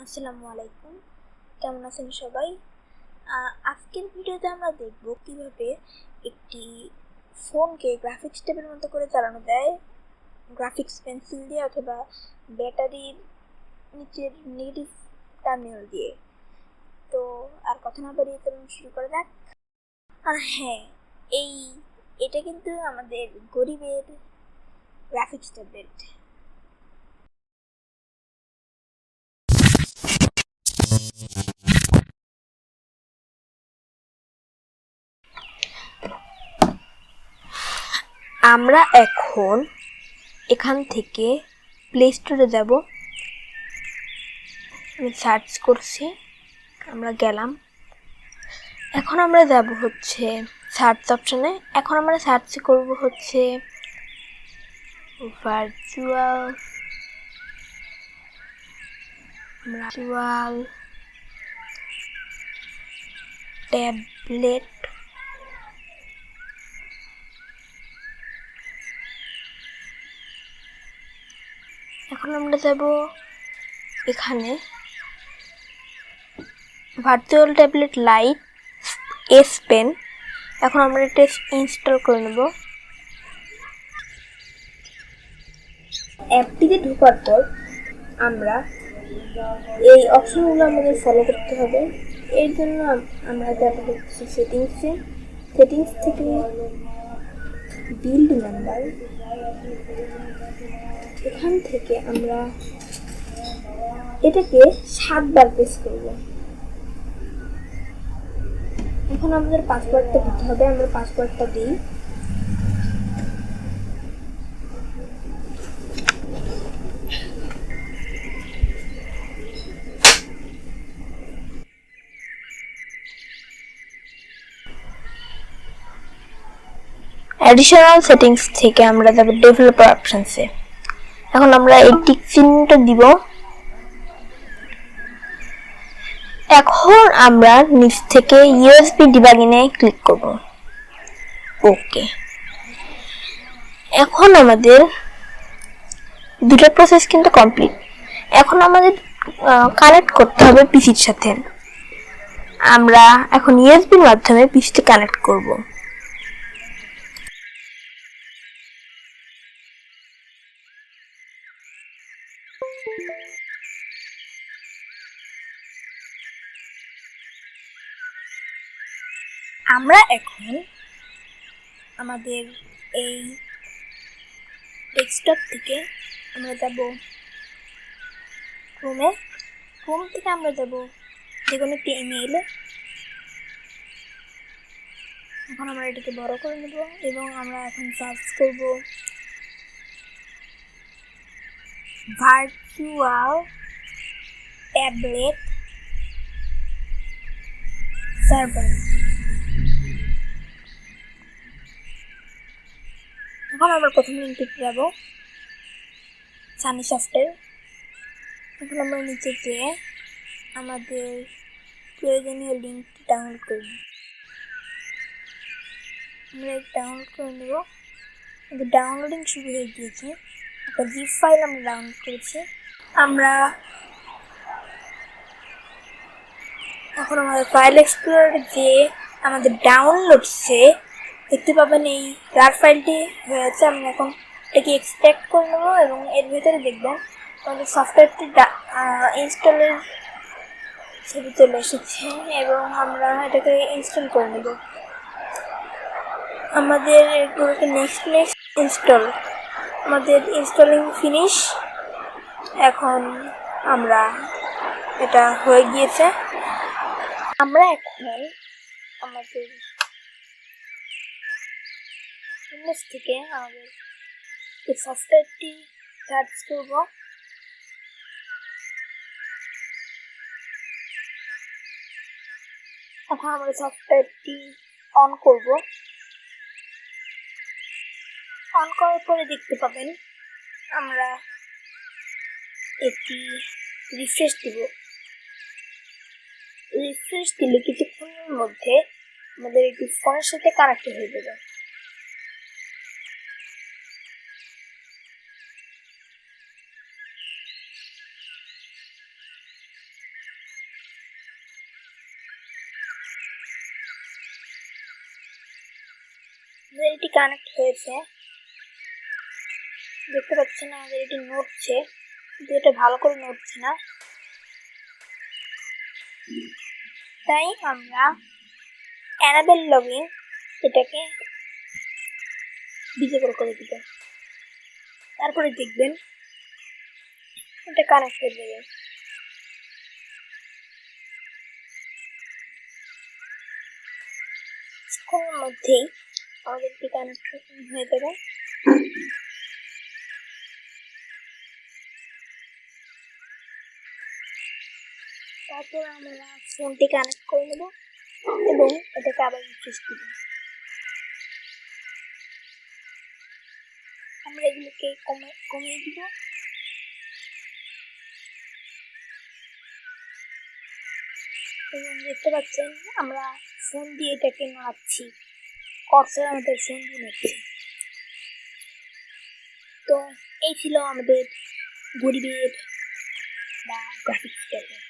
আসসালামু আলাইকুম, কেমন আছেন সবাই? আজকের ভিডিওতে আমরা দেখব কিভাবে একটি ফোনকে গ্রাফিক্স ট্যাবের মতো করে চালানো যায় গ্রাফিক্স পেন্সিল দিয়ে অথবা ব্যাটারির নিচের নেগেটিভ টার্মিনাল দিয়ে। তো আর কথা না বাড়িয়ে চলুন শুরু করা যাক। আর হ্যাঁ, এটা কিন্তু আমাদের গরিবের গ্রাফিক্স ট্যাবলেট। আমরা এখন এখান থেকে প্লে স্টোরে যাব। আমি সার্চ করছি, আমরা গেলাম। এখন আমরা যাব হচ্ছে সার্চ অপশনে। এখন আমরা সার্চ করব হচ্ছে ভার্চুয়াল ট্যাবলেট। এখন আমরা যাব এখানে virtual tablet light S pen. এখন আমরা এটা ইনস্টল করে নেব। অ্যাপটিতে ঢোকার পর আমরা এই অপশনগুলো আমাদের ফলো করতে হবে। এর জন্য আমরা যাব হচ্ছে সেটিংস থেকে বিল্ড নাম্বার। এখান থেকে আমরা এটাকে 7 বার প্রেস করব। এখন আমাদের পাসওয়ার্ডটা দিতে হবে, আমরা পাসওয়ার্ডটা দিই। অ্যাডিশনাল সেটিংস থেকে আমরা যাব ডেভেলপার অপশনসে। এখন আমরা এই টিক চিহ্নটা দিব। এখন আমরা নিচ থেকে ইউএসবি ডিবাগিংয়ে ক্লিক করব। ওকে, এখন আমাদের দুটো প্রসেস কিন্তু কমপ্লিট। এখন আমাদের কানেক্ট করতে হবে পিসির সাথে। আমরা এখন ইউএসবির মাধ্যমে পিসিতে কানেক্ট করব। আমরা এখন আমাদের এই ডেস্কটপ থেকে আমরা যাব ক্রোম থেকে আমরা যাব যে কোনো একটি ইমেইলে। এখন আমরা এটাকে বড় করে নেব এবং আমরা এখন সার্চ করব ভার্চুয়াল ট্যাবলেট সার্ভার। এখন আমরা প্রথম লিঙ্কটিতে যাব, সানি সফটওয়্যার। এখন আমরা নিচে গিয়ে আমাদের প্রয়োজনীয় লিঙ্কটি ডাউনলোড করব। আমরা ডাউনলোড করে নেব। কিন্তু ডাউনলোডিং শুরু হয়ে গিয়েছে। একটা জিপ ফাইল আমরা ডাউনলোড করেছি। আমরা এখন আমাদের ফাইল এক্সপ্লোরারে যে আমাদের ডাউনলোডসে দেখতে পাবেন এই রার ফাইলটি হয়েছে। আমরা এখন এটাকে এক্সট্রাক্ট করে নেব এবং এর ভিতরে দেখবেন আমাদের সফটওয়্যারটি ইনস্টলের ছবি চলে এসেছে এবং আমরা এটাকে ইনস্টল করে নেব। আমাদের এগুলোকে নেক্সট ইনস্টল। আমাদের ইনস্টলিং ফিনিশ। এখন আমরা এটা হয়ে গিয়েছে। আমরা এখন আমাদের উইন্ডোজ থেকে আমাদের এই সফটওয়্যারটি সার্চ করব। এখন আমরা সফটওয়্যারটি অন করব। অন করার পরে দেখতে পাবেন আমরা একটি রিফ্রেশ দিব। রিফ্রেশ দিলে কিছুক্ষণের মধ্যে আমাদের একটি ফোনের সাথে কানেক্ট হয়ে যাবে। এটি কানেক্ট হয়েছে, দেখতে পাচ্ছেন আমাদের এটি নড়ছে, কিন্তু এটা ভালো করে নড়ছে না, তাই আমরা অ্যানাবেল লগইন এটাকে ডিসেবল করে দিব। তারপরে দেখবেন এটা কানেক্ট হয়ে যাবে। কিছুক্ষণের মধ্যেই আমাদের এটি কানেক্ট হয়ে যাবে। তারপর আমরা ফোনটি কানেক্ট করে নেব এবং এটাকে আবার রিফ্রেশ দিব। আমরা এগুলোকে কমিয়ে দিব এবং দেখতে পাচ্ছেন আমরা ফোন দিয়ে এটাকে নাড়াচ্ছি, কর্সার আমাদের ফোন দিয়ে নাড়ছে। তো এই ছিল আমাদের গরিবের বা গ্রাফিক্স ট্যাবের